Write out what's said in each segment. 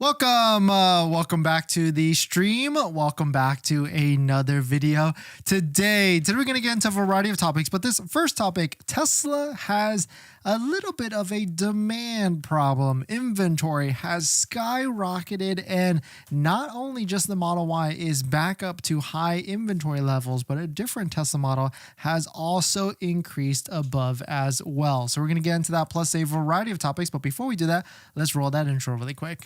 Welcome back to the stream. Welcome back to another video. Today we're going to get into a variety of topics, but this first topic, Tesla has a little bit of a demand problem. Inventory has skyrocketed, and not only just the Model Y is back up to high inventory levels, but a different Tesla model has also increased above as well. So we're going to get into that plus a variety of topics, but before we do that, let's roll that intro really quick.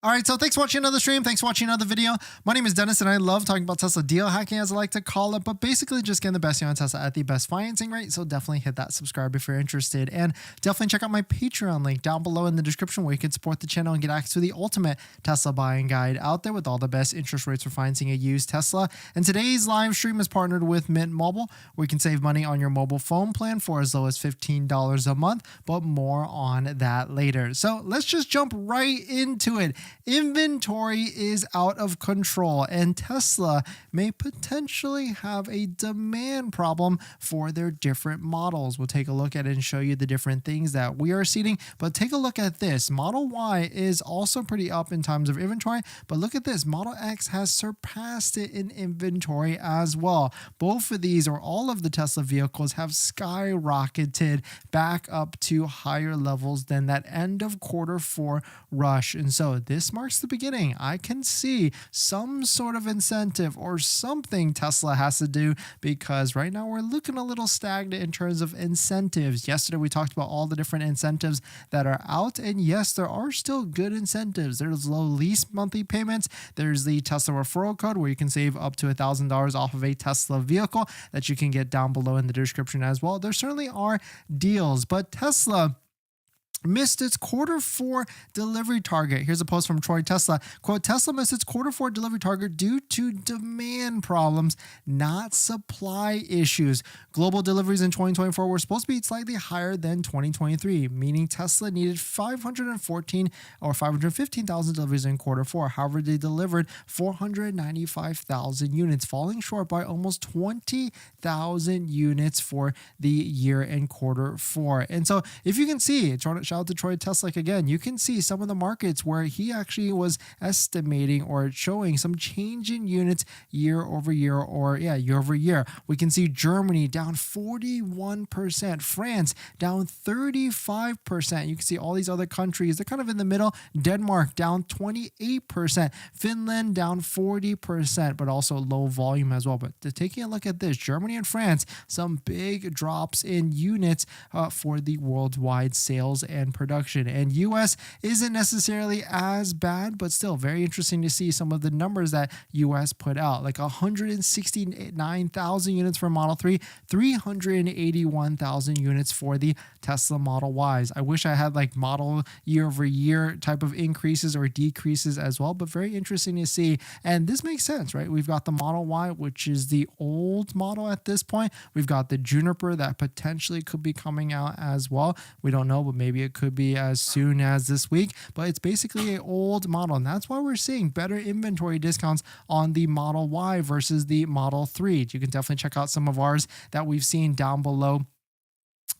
All right, so thanks for watching another stream. Thanks for watching another video. My name is Dennis, and I love talking about Tesla deal hacking, as I like to call it, but basically just getting the best deal on Tesla at the best financing rate. So definitely hit that subscribe if you're interested, and definitely check out my Patreon link down below in the description where you can support the channel and get access to the ultimate Tesla buying guide out there with all the best interest rates for financing a used Tesla. And today's live stream is partnered with Mint Mobile, where you can save money on your mobile phone plan for as low as $15 a month, but more on that later. So let's just jump right into it. Inventory is out of control, and Tesla may potentially have a demand problem for their different models. We'll take a look at it and show you the different things that we are seeing, but take a look at this. Model Y is also pretty up in terms of inventory, but look at this. Model X has surpassed it in inventory as well. Both of these, or all of the Tesla vehicles, have skyrocketed back up to higher levels than that end of Q4 rush. And so this marks the beginning. I can see some sort of incentive or something Tesla has to do, because right now we're looking a little stagnant in terms of incentives. Yesterday we talked about all the different incentives that are out, and yes, there are still good incentives. There's low lease monthly payments. There's the Tesla referral code where you can save up to $1,000 off of a Tesla vehicle that you can get down below in the description as well. There certainly are deals, but Tesla missed its Q4 delivery target. Here's a post from Troy Tesla. Quote, Tesla missed its Q4 delivery target due to demand problems, not supply issues. Global deliveries in 2024 were supposed to be slightly higher than 2023, meaning Tesla needed 515,000 deliveries in Q4. However, they delivered 495,000 units, falling short by almost 20,000 units for the year in Q4. And so if you can see, shout out to Troy Tesla again, you can see some of the markets where he actually was estimating or showing some change in units year over year. We can see Germany down 41%, France down 35%. You can see all these other countries, they're kind of in the middle. Denmark down 28%, Finland down 40%, but also low volume as well. But taking a look at this, Germany and France, some big drops in units for the worldwide sales and production. And US isn't necessarily as bad, but still very interesting to see some of the numbers that US put out, like 169,000 units for Model 3, 381,000 units for the Tesla Model Ys. I wish I had like model year over year type of increases or decreases as well, but very interesting to see. And this makes sense, right? We've got the Model Y, which is the old model at this point. We've got the Juniper that potentially could be coming out as well. We don't know, but maybe it could be as soon as this week, but it's basically an old model, and that's why we're seeing better inventory discounts on the Model Y versus the Model 3. You can definitely check out some of ours that we've seen down below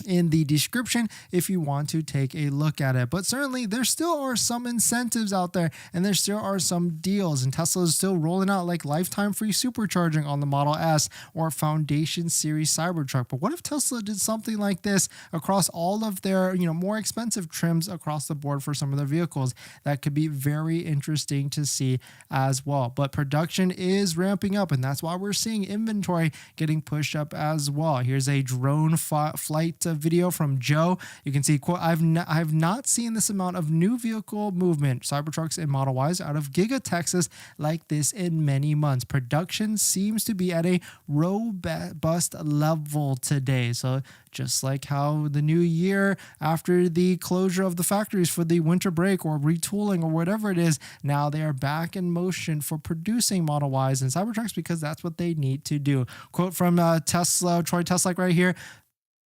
in the description if you want to take a look at it. But certainly there still are some incentives out there, and there still are some deals, and Tesla is still rolling out like lifetime free supercharging on the Model S or Foundation Series Cybertruck. But what if Tesla did something like this across all of their more expensive trims across the board for some of their vehicles? That could be very interesting to see as well. But production is ramping up, and that's why we're seeing inventory getting pushed up as well. Here's a drone flight video from Joe. You can see, quote, I've not seen this amount of new vehicle movement, Cybertrucks and Model Ys, out of Giga Texas like this in many months. Production seems to be at a robust level today. So just like how the new year, after the closure of the factories for the winter break or retooling or whatever it is, now they are back in motion for producing Model Ys and Cybertrucks because that's what they need to do. Quote from Tesla, Troy Tesla right here.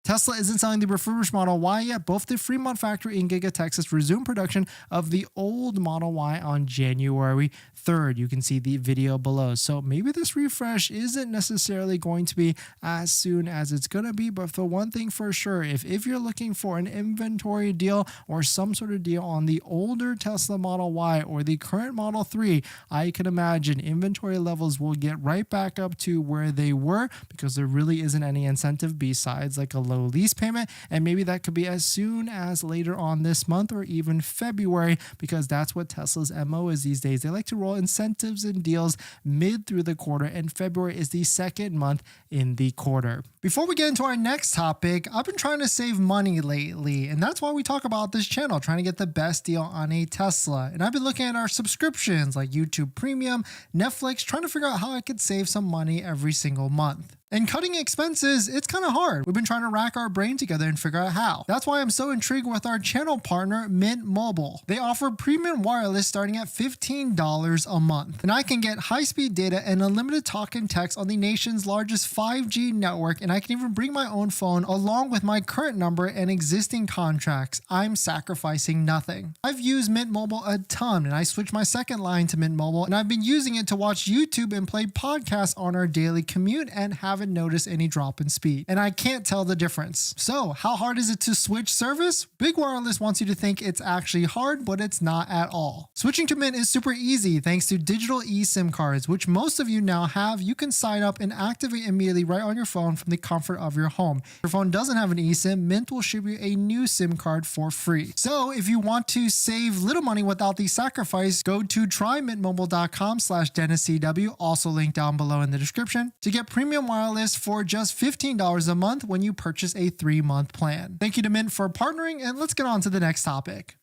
Tesla isn't selling the refurbished Model Y yet. Both the Fremont factory in Giga, Texas resumed production of the old Model Y on January 3rd. You can see the video below. So maybe this refresh isn't necessarily going to be as soon as it's going to be, but the one thing for sure, if you're looking for an inventory deal or some sort of deal on the older Tesla Model Y or the current Model 3, I can imagine inventory levels will get right back up to where they were because there really isn't any incentive besides like a low lease payment, and maybe that could be as soon as later on this month or even February, because that's what Tesla's MO is these days. They like to roll incentives and deals mid through the quarter, and February is the second month in the quarter. Before we get into our next topic, I've been trying to save money lately, and that's why we talk about this channel, trying to get the best deal on a Tesla. And I've been looking at our subscriptions like YouTube Premium, Netflix, trying to figure out how I could save some money every single month. And cutting expenses, it's kind of hard. We've been trying to rack our brain together and figure out how. That's why I'm so intrigued with our channel partner, Mint Mobile. They offer premium wireless starting at $15 a month. And I can get high-speed data and unlimited talk and text on the nation's largest 5G network, and I can even bring my own phone along with my current number and existing contracts. I'm sacrificing nothing. I've used Mint Mobile a ton, and I switched my second line to Mint Mobile, and I've been using it to watch YouTube and play podcasts on our daily commute and haven't noticed any drop in speed. And I can't tell the difference. So how hard is it to switch service? Big Wireless wants you to think it's actually hard, but it's not at all. Switching to Mint is super easy thanks to digital eSIM cards, which most of you now have. You can sign up and activate immediately right on your phone from the comfort of your home. If your phone doesn't have an eSIM, Mint will ship you a new SIM card for free. So if you want to save little money without the sacrifice, go to trymintmobile.com/DennisCW, also linked down below in the description, to get premium wireless for just $15 a month when you purchase a 3-month plan. Thank you to Mint for partnering, and let's get on to the next topic.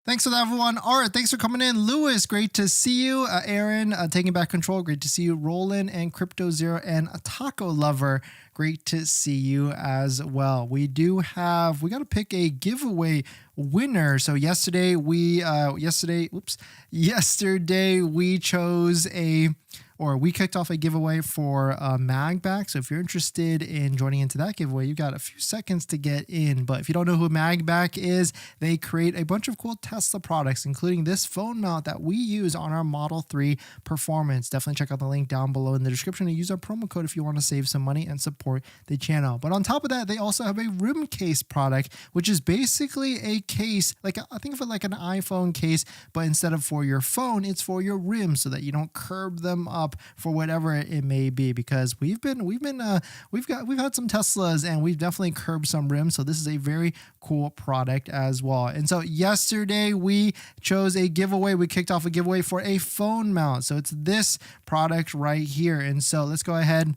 Thanks for that, everyone. All right, thanks for coming in. Lewis, great to see you. Aaron, taking back control, great to see you. Roland and Crypto Zero and Taco Lover, great to see you as well. We got to pick a giveaway winner. So yesterday we kicked off a giveaway for a Magback. So if you're interested in joining into that giveaway, you got a few seconds to get in. But if you don't know who Magback is, they create a bunch of cool Tesla products, including this phone mount that we use on our Model 3 Performance. Definitely check out the link down below in the description and use our promo code if you want to save some money and support the channel. But on top of that, they also have a rim case product, which is basically a case, I think of it like an iPhone case, but instead of for your phone, it's for your rims so that you don't curb them up for whatever it may be, because we've had some Teslas and we've definitely curbed some rims. So this is a very cool product as well. And so yesterday we chose a giveaway. We kicked off a giveaway for a phone mount. So it's this product right here. And so let's go ahead.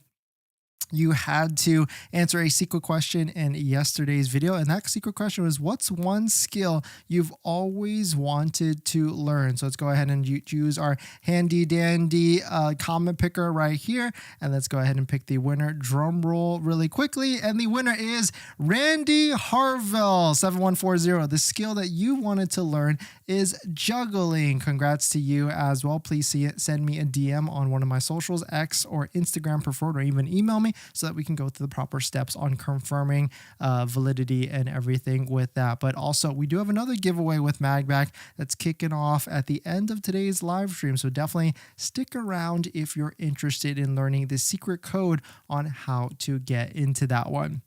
You had to answer a secret question in yesterday's video, and that secret question was, what's one skill you've always wanted to learn? So let's go ahead and use our handy dandy comment picker right here, and let's go ahead and pick the winner. Drum roll really quickly, and the winner is Randy Harville 7140. The skill that you wanted to learn is juggling. Congrats to you as well. Please send me a DM on one of my socials, X or Instagram preferred, or even email me, so that we can go through the proper steps on confirming validity and everything with that. But also, we do have another giveaway with Magback that's kicking off at the end of today's live stream. So definitely stick around if you're interested in learning the secret code on how to get into that one.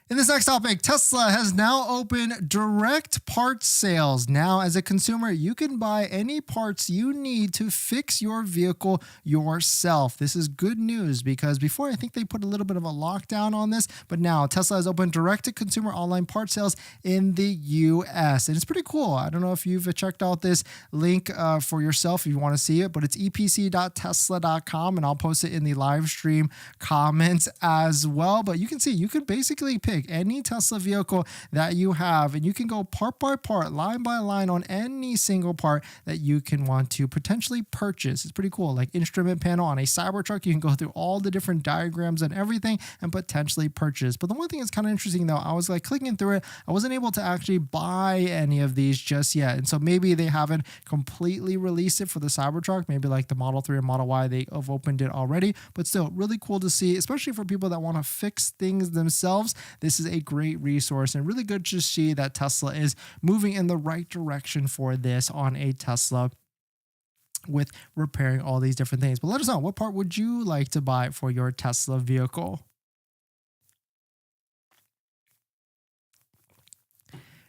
In this next topic, Tesla has now opened direct parts sales. Now, as a consumer, you can buy any parts you need to fix your vehicle yourself. This is good news because before, I think they put a little bit of a lockdown on this, but now Tesla has opened direct-to-consumer online part sales in the US. And it's pretty cool. I don't know if you've checked out this link for yourself if you want to see it, but it's epc.tesla.com, and I'll post it in the live stream comments as well. But you can see, you could basically pick pick any Tesla vehicle that you have, and you can go part by part, line by line on any single part that you can want to potentially purchase. It's pretty cool. Like instrument panel on a Cybertruck, you can go through all the different diagrams and everything and potentially purchase. But the one thing that's kind of interesting though, I was like clicking through it, I wasn't able to actually buy any of these just yet. And so maybe they haven't completely released it for the Cybertruck. Maybe like the Model 3 or Model Y, they have opened it already, but still really cool to see, especially for people that want to fix things themselves. This is a great resource and really good to see that Tesla is moving in the right direction for this on a Tesla with repairing all these different things. But let us know, what part would you like to buy for your Tesla vehicle?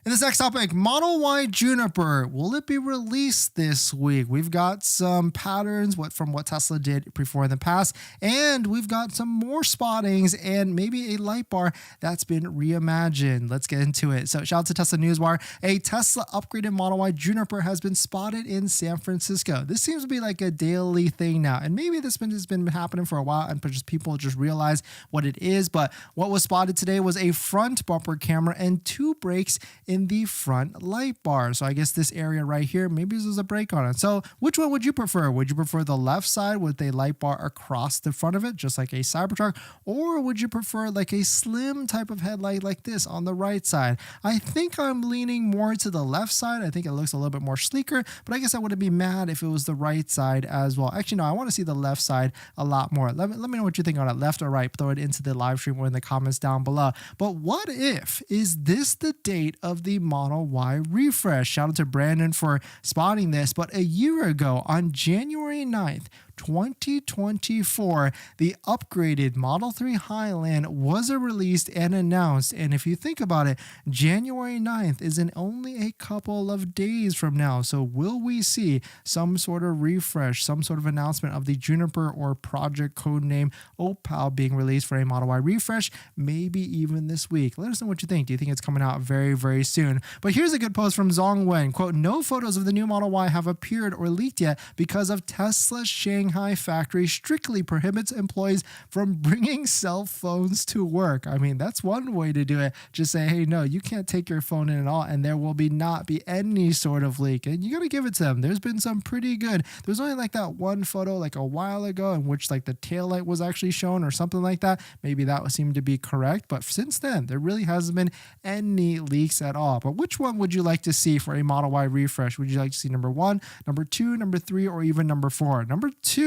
In this next topic, Model Y Juniper, will it be released this week? We've got some patterns from what Tesla did before in the past, and we've got some more spottings and maybe a light bar that's been reimagined. Let's get into it. So shout out to Tesla Newswire. A Tesla upgraded Model Y Juniper has been spotted in San Francisco. This seems to be like a daily thing now, and maybe this has been happening for a while and people just realize what it is. But what was spotted today was a front bumper camera and 2 brakes in the front light bar. So I guess this area right here, maybe there's a brake on it. So which one would you prefer? Would you prefer the left side with a light bar across the front of it, just like a Cybertruck? Or would you prefer like a slim type of headlight like this on the right side? I think I'm leaning more to the left side. I think it looks a little bit more sleeker, but I guess I wouldn't be mad if it was the right side as well. Actually, no, I want to see the left side a lot more. Let me know what you think on it, left or right. Throw it into the live stream or in the comments down below. But what if, is this the date of the Model Y refresh? Shout out to Brandon for spotting this. But a year ago, on January 9th, 2024, the upgraded Model 3 Highland was released and announced. And if you think about it, January 9th is in only a couple of days from now. So will we see some sort of refresh, some sort of announcement of the Juniper or project codename Opal being released for a Model Y refresh, maybe even this week? Let us know what you think. Do you think it's coming out very, very soon? But here's a good post from Zong Wen. Quote, no photos of the new Model Y have appeared or leaked yet because of Tesla's Shanghai factory strictly prohibits employees from bringing cell phones to work. I mean, that's one way to do it. Just say, hey, no, you can't take your phone in at all, and there will not be any sort of leak. And you got to give it to them. There's been some pretty good. There's only like that one photo like a while ago in which like the taillight was actually shown or something like that. Maybe that seemed to be correct. But since then, there really hasn't been any leaks at all. But which one would you like to see for a Model Y refresh? Would you like to see number 1, number 2, number 3, or even number 4? Number 2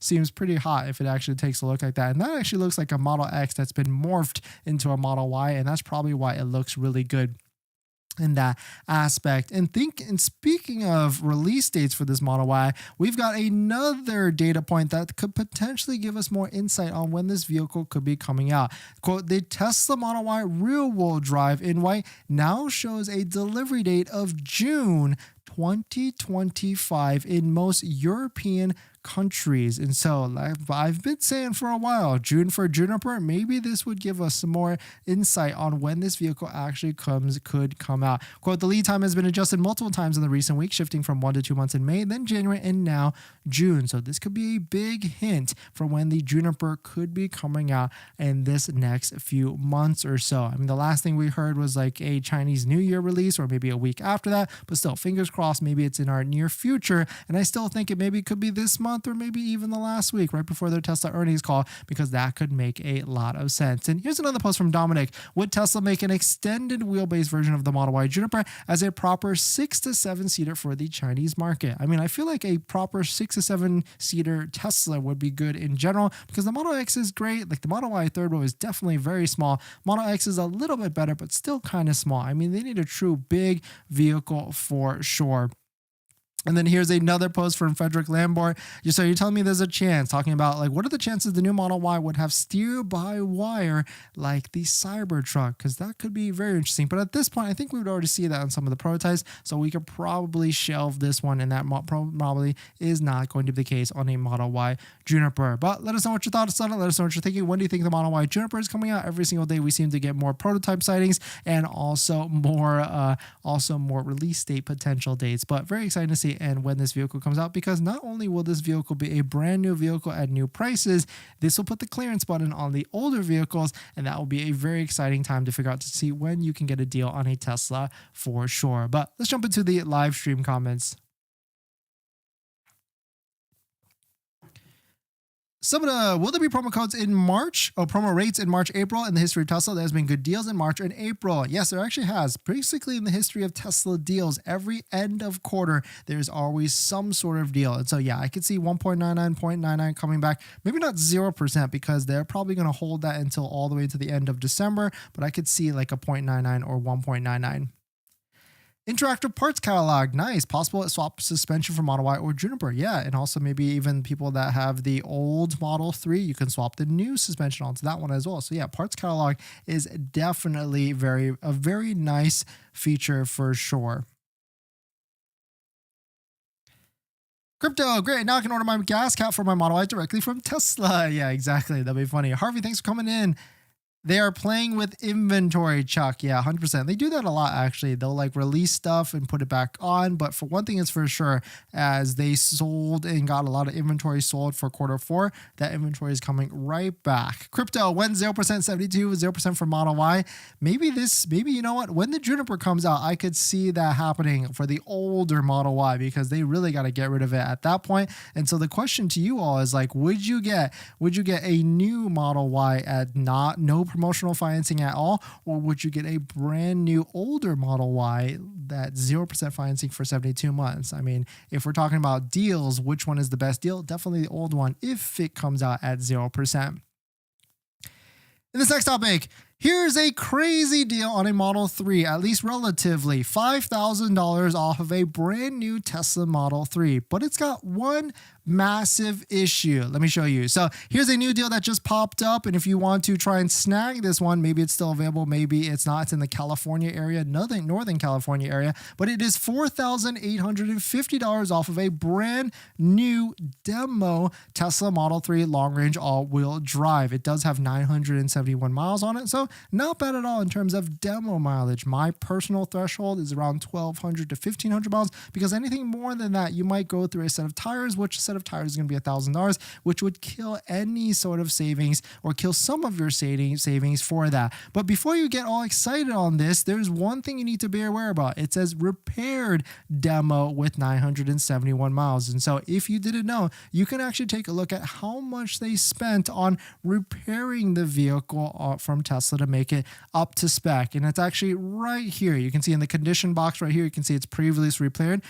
seems pretty hot if it actually takes a look like that. And that actually looks like a Model X that's been morphed into a Model Y. And that's probably why it looks really good in that aspect. And speaking of release dates for this Model Y, we've got another data point that could potentially give us more insight on when this vehicle could be coming out. Quote, the Tesla Model Y rear-wheel drive in white now shows a delivery date of June 2025 in most European countries. And so like I've been saying for a while, June for Juniper, maybe this would give us some more insight on when this vehicle actually could come out. Quote, the lead time has been adjusted multiple times in the recent weeks, shifting from 1 to 2 months in May, then January, and now June. So this could be a big hint for when the Juniper could be coming out in this next few months or so. I mean, the last thing we heard was like a Chinese New Year release or maybe a week after that, but still, fingers crossed, maybe it's in our near future. And I still think it maybe could be this month or maybe even the last week right before their Tesla earnings call, because that could make a lot of sense. And here's another post from Dominic. Would Tesla make an extended wheelbase version of the Model Y Juniper as a proper 6 to 7 seater for the Chinese market? I mean, I feel like a proper 6 to 7 seater Tesla would be good in general, because the Model X is great. Like the Model Y third row is definitely very small. Model X is a little bit better, but still kind of small. I mean, they need a true big vehicle for sure. And then here's another post from Frederick Lambert. So you're telling me there's a chance, talking about like, what are the chances the new Model Y would have steer-by-wire like the Cybertruck? Because that could be very interesting. But at this point, I think we would already see that on some of the prototypes. So we could probably shelve this one, and that probably is not going to be the case on a Model Y Juniper. But let us know what your thoughts on it. Let us know what you're thinking. When do you think the Model Y Juniper is coming out? Every single day we seem to get more prototype sightings and also more release date potential dates. But very exciting to see. see and when this vehicle comes out, because not only will this vehicle be a brand new vehicle at new prices, this will put the clearance button on the older vehicles, and that will be a very exciting time to figure out to see when you can get a deal on a Tesla for sure. But let's jump into the live stream comments. Will there be promo codes in March or promo rates in March, April? In the history of Tesla, there's been good deals in March and April. Yes, there actually has. Basically, in the history of Tesla deals, every end of quarter, there's always some sort of deal. And so, yeah, I could see 1.99, 0.99 coming back. Maybe not 0% because they're probably going to hold that until all the way to the end of December. But I could see like a 0.99 or 1.99. Interactive parts catalog, nice. Possible swap suspension for Model Y or Juniper, yeah. And also maybe even people that have the old Model 3, you can swap the new suspension onto that one as well. So yeah, parts catalog is definitely a very nice feature for sure. Crypto, great. Now I can order my gas cap for my Model Y directly from Tesla. Yeah, exactly. That'd be funny. Harvey, thanks for coming in. They are playing with inventory, Chuck. Yeah, 100%. They do that a lot, actually. They'll like release stuff and put it back on. But for one thing is for sure, as they sold and got a lot of inventory sold for Q4, that inventory is coming right back. Crypto, when 0% 72, 0% for Model Y. Maybe you know what? When the Juniper comes out, I could see that happening for the older Model Y because they really got to get rid of it at that point. And so the question to you all is like, would you get a new Model Y at no promotional financing at all, or would you get a brand new older Model Y that 0% financing for 72 months? I mean, if we're talking about deals, which one is the best deal? Definitely the old one if it comes out at 0%. In this next topic, here's a crazy deal on a Model 3, at least relatively, $5,000 off of a brand new Tesla Model 3, but it's got one massive issue. Let me show you. So here's a new deal that just popped up, and if you want to try and snag this one, maybe it's still available, maybe it's not. It's in the California area, Northern California area, but it is $4,850 off of a brand new demo Tesla Model 3 long-range all-wheel drive. It does have 971 miles on it, so not bad at all in terms of demo mileage. My personal threshold is around 1,200 to 1,500 miles, because anything more than that, you might go through a set of tires, which a set of tires is going to be $1,000, which would kill any sort of savings or kill some of your savings for that. But before you get all excited on this, there's one thing you need to be aware about. It says repaired demo with 971 miles. And so if you didn't know, you can actually take a look at how much they spent on repairing the vehicle from Tesla to make it up to spec. And it's actually right here. You can see in the condition box right here, you can see it's previously repaired,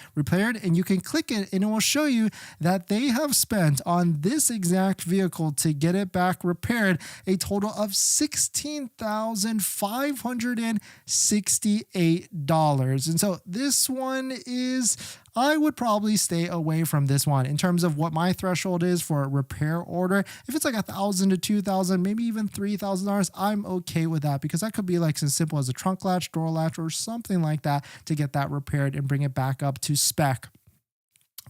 and you can click it and it will show you that they have spent on this exact vehicle to get it back repaired a total of $16,568. And so this one is, I would probably stay away from this one in terms of what my threshold is for a repair order. If it's like $1,000 to $2,000, maybe even $3,000, I'm okay with that, because that could be like as simple as a trunk latch, door latch, or something like that to get that repaired and bring it back up to spec.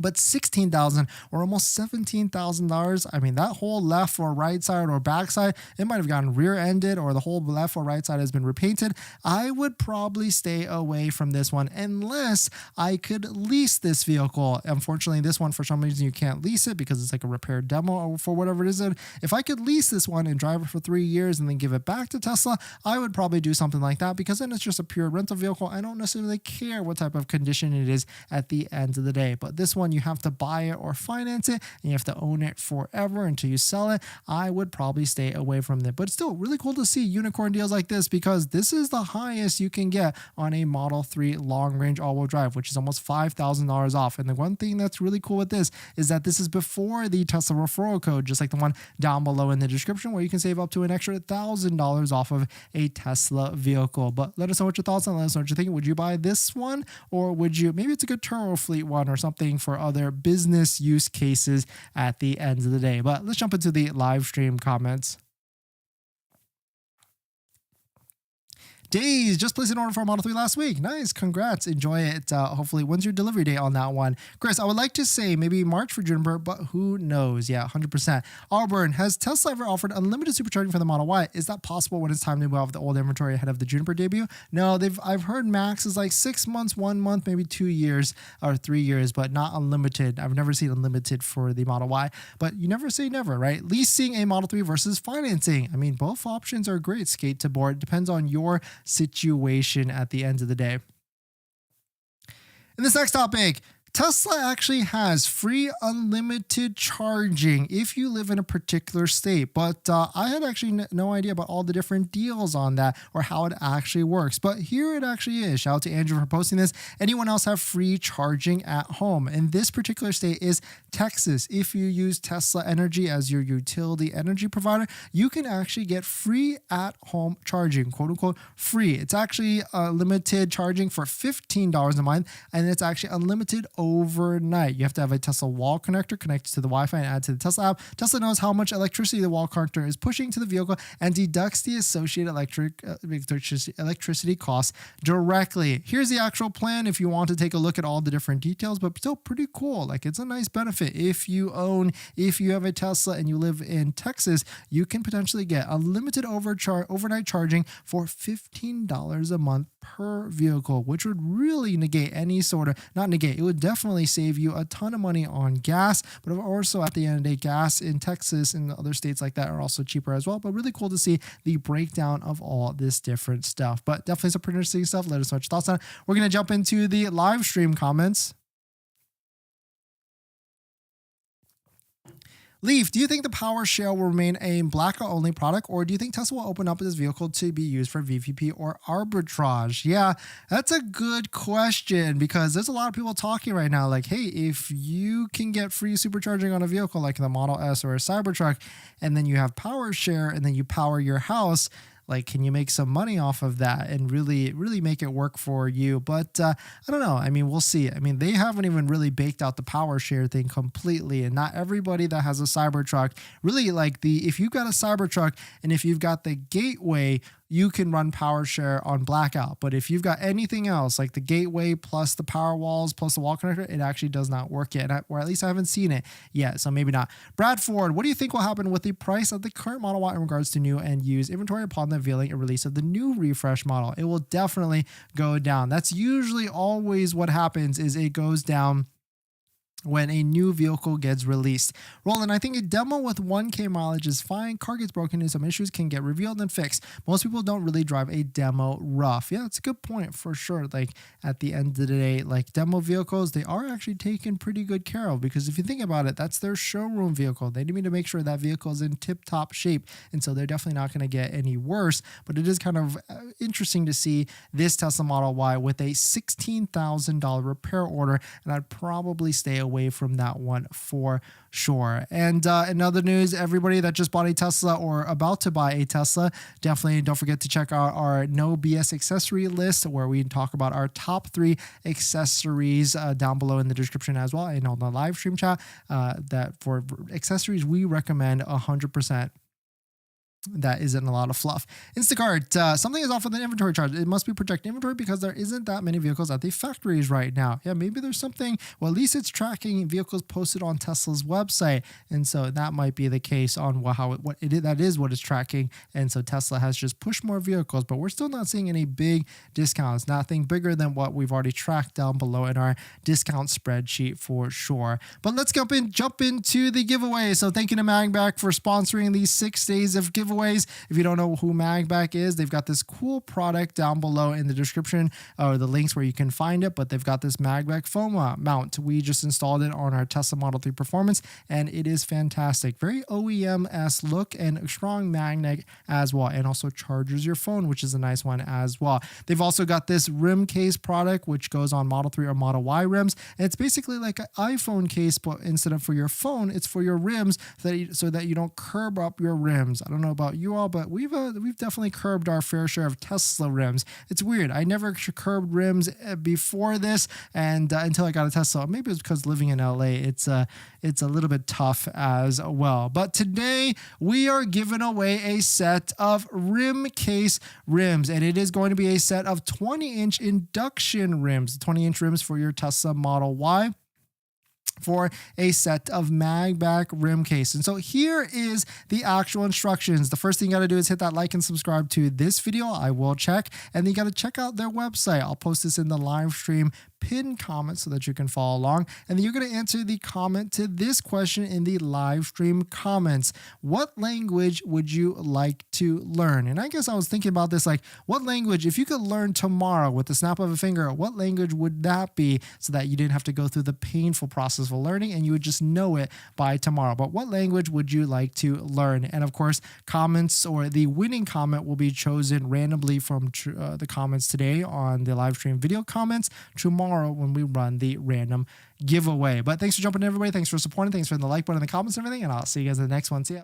But $16,000 or almost $17,000, I mean, that whole left or right side or back side, it might have gotten rear-ended, or the whole left or right side has been repainted. I would probably stay away from this one unless I could lease this vehicle. Unfortunately, this one, for some reason, you can't lease it because it's like a repaired demo or for whatever it is. If I could lease this one and drive it for 3 years and then give it back to Tesla, I would probably do something like that, because then it's just a pure rental vehicle. I don't necessarily care what type of condition it is at the end of the day. But this one, you have to buy it or finance it, and you have to own it forever until you sell it. I would probably stay away from it. But it's still really cool to see unicorn deals like this, because this is the highest you can get on a Model 3 long-range all-wheel drive, which is almost $5,000 off. And the one thing that's really cool with this is that this is before the Tesla referral code, just like the one down below in the description, where you can save up to an extra $1,000 off of a Tesla vehicle. But let us know what your thoughts on it. Let us know what you're thinking. Would you buy this one, or would you, maybe it's a good Turo fleet one or something for other business use cases at the end of the day? But let's jump into the live stream comments. days. Just placed an order for a Model 3 last week. Nice. Congrats. Enjoy it. Hopefully, when's your delivery date on that one? Chris, I would like to say maybe March for Juniper, but who knows? Yeah, 100%. Auburn, has Tesla ever offered unlimited supercharging for the Model Y? Is that possible when it's time to move off the old inventory ahead of the Juniper debut? No, I've heard max is like 6 months, 1 month, maybe 2 years or 3 years, but not unlimited. I've never seen unlimited for the Model Y, but you never say never, right? Leasing a Model 3 versus financing. I mean, both options are great. Skate to board. Depends on your situation at the end of the day. In this next topic, Tesla actually has free unlimited charging if you live in a particular state, but I had actually no idea about all the different deals on that or how it actually works, but here it actually is. Shout out to Andrew for posting this. Anyone else have free charging at home? And this particular state is Texas. If you use Tesla Energy as your utility energy provider, you can actually get free at-home charging, quote unquote free. It's actually limited charging for $15 a month, and it's actually unlimited overnight. You have to have a Tesla wall connector connected to the Wi-Fi and add to the Tesla app. Tesla knows how much electricity the wall connector is pushing to the vehicle and deducts the associated electricity costs directly. Here's the actual plan if you want to take a look at all the different details, but still pretty cool. Like, it's a nice benefit. If you have a Tesla and you live in Texas, you can potentially get unlimited overnight charging for $15 a month per vehicle, which would really negate any sort of, not negate, it would definitely save you a ton of money on gas, but also at the end of the day, gas in Texas and other states like that are also cheaper as well. But really cool to see the breakdown of all this different stuff. But definitely some pretty interesting stuff. Let us know what your thoughts on it. We're going to jump into the live stream comments. Leaf, do you think the power shell will remain a blackout only product, or do you think Tesla will open up this vehicle to be used for VPP or arbitrage? Yeah, that's a good question, because there's a lot of people talking right now like, hey, if you can get free supercharging on a vehicle like the Model S or a Cybertruck, and then you have power share and then you power your house, like, can you make some money off of that and really make it work for you? But I don't know. I mean, we'll see. I mean, they haven't even really baked out the power share thing completely, and not everybody that has a Cybertruck really, like, if you've got a Cybertruck and if you've got the gateway, you can run power share on blackout. But if you've got anything else like the gateway plus the power walls plus the wall connector, it actually does not work yet, or at least I haven't seen it yet, so maybe not. Bradford, what do you think will happen with the price of the current Model Y in regards to new and used inventory upon the unveiling and release of the new refresh model? It will definitely go down. That's usually always what happens, is it goes down when a new vehicle gets released. Roland, I think a demo with 1K mileage is fine. Car gets broken and some issues can get revealed and fixed. Most people don't really drive a demo rough. Yeah, it's a good point for sure. Like, at the end of the day, like, demo vehicles, they are actually taken pretty good care of, because if you think about it, that's their showroom vehicle. They need to make sure that vehicle is in tip-top shape, and so they're definitely not going to get any worse. But it is kind of interesting to see this Tesla Model Y with a $16,000 repair order, and I'd probably stay away from that one for sure. And in other news, everybody that just bought a Tesla or about to buy a Tesla, definitely don't forget to check out our No BS accessory list, where we talk about our top 3 accessories down below in the description as well, and on the live stream chat, that for accessories we recommend 100%. That isn't a lot of fluff. Instacart, something is off with an inventory charge. It must be projected inventory because there isn't that many vehicles at the factories right now. Yeah, maybe there's something. Well, at least it's tracking vehicles posted on Tesla's website, and so that might be the case on that is what it's tracking. And so Tesla has just pushed more vehicles, but we're still not seeing any big discounts. Nothing bigger than what we've already tracked down below in our discount spreadsheet for sure. But let's jump into the giveaway. So thank you to Magback for sponsoring these 6 days of giveaways. If you don't know who Magback is, they've got this cool product down below in the description, or the links where you can find it, but they've got this Magback foam mount. We just installed it on our Tesla Model 3 Performance, and it is fantastic. Very OEM-esque look and a strong magnet as well, and also charges your phone, which is a nice one as well. They've also got this rim case product, which goes on Model 3 or Model Y rims, and it's basically like an iPhone case, but instead of for your phone, it's for your rims, so that you don't curb up your rims. I don't know about about you all, but we've definitely curbed our fair share of Tesla rims. It's weird. I never curbed rims before this, and until I got a Tesla. Maybe it's because living in LA, it's a little bit tough as well. But today we are giving away a set of rim case rims, and it is going to be a set of 20-inch induction rims, 20-inch rims for your Tesla Model Y, for a set of magback rim case. And so here is the actual instructions. The first thing you got to do is hit that like and subscribe to this video. I will check. And then you got to check out their website. I'll post this in the live stream pinned comment so that you can follow along. And then you're going to answer the comment to this question in the live stream comments. What language would you like to learn? And I guess I was thinking about this, like, what language, if you could learn tomorrow with the snap of a finger, what language would that be, so that you didn't have to go through the painful process of learning and you would just know it by tomorrow? But what language would you like to learn? And of course, comments, or the winning comment, will be chosen randomly from the comments today on the live stream video comments tomorrow when we run the random giveaway. But thanks for jumping in, everybody. Thanks for supporting. Thanks for the like button in the comments and everything. And I'll see you guys in the next one. See ya.